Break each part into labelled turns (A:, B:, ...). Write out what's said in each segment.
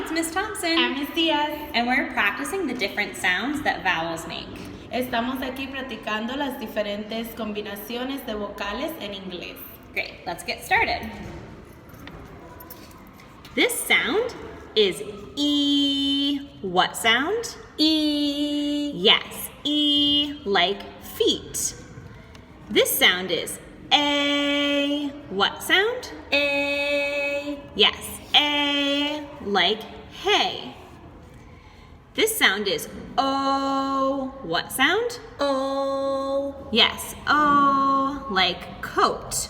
A: it's Miss Thompson.
B: I'm Miss Diaz.
A: And we're practicing the different sounds that vowels make.
B: Estamos aquí practicando las diferentes combinaciones de vocales en inglés.
A: Great, let's get started. This sound is E. What sound?
B: E.
A: Yes, E like feet. This sound is A. What sound?
B: A.
A: Yes, A like hay. This sound is O. What sound?
B: O.
A: Yes, O like coat.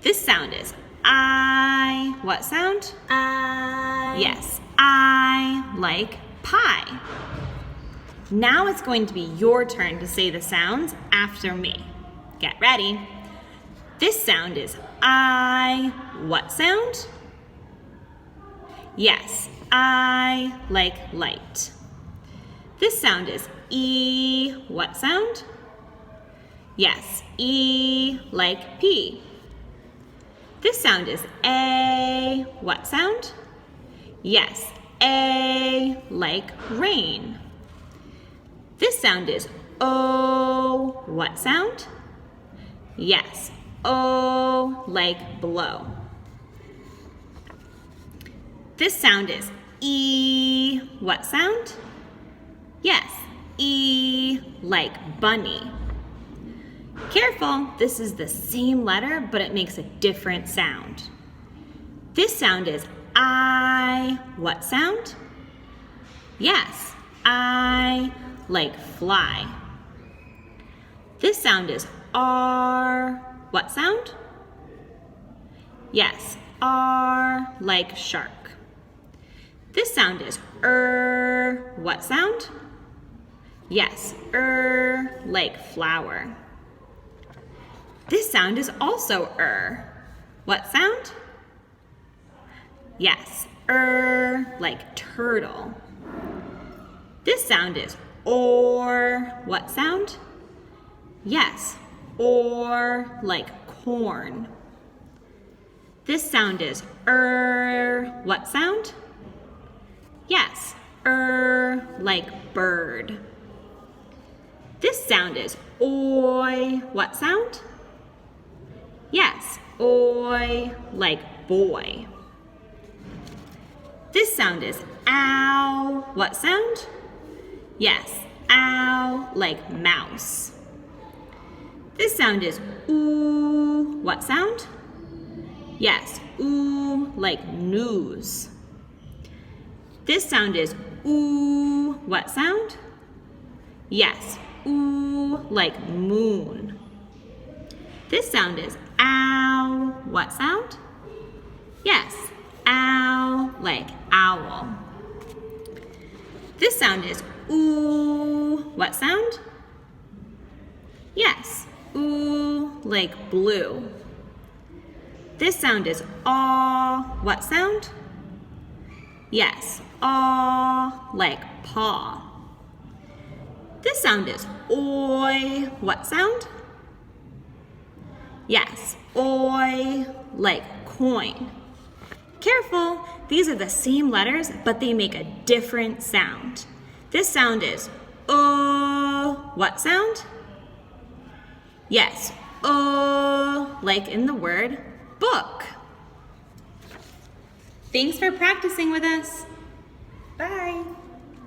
A: This sound is I. What sound?
B: I.
A: Yes, I like pie. Now it's going to be your turn to say the sounds after me. Get ready. This sound is I. What sound? Yes, I like light. This sound is E. What sound? Yes, E like pea. This sound is A. What sound? Yes, A like rain. This sound is O. What sound? Yes, O like blow. This sound is E. What sound? Yes, E like bunny. Careful, this is the same letter, but it makes a different sound. This sound is I. What sound? Yes, I like fly. This sound is R. What sound? Yes, R like shark. This sound is What sound? Yes, like flower. This sound is also What sound? Yes, like turtle. This sound is or. What sound? Yes, or like corn. This sound is What sound? Yes, like bird. This sound is oi. What sound? Yes, oi like boy. This sound is ow. What sound? Yes, ow like mouse. This sound is ooh. What sound? Yes, ooh like news. This sound is ooh. What sound? Yes, ooh like moon. This sound is ow. What sound? Yes, ow like owl. This sound is ooh. What sound? Yes, ooh like blue. This sound is aw. What sound? Yes, aw like paw. This sound is oi. What sound? Yes, oi like coin. Careful, these are the same letters, but they make a different sound. This sound is what sound? Yes, like in the word book. Thanks for practicing with us.
B: Bye.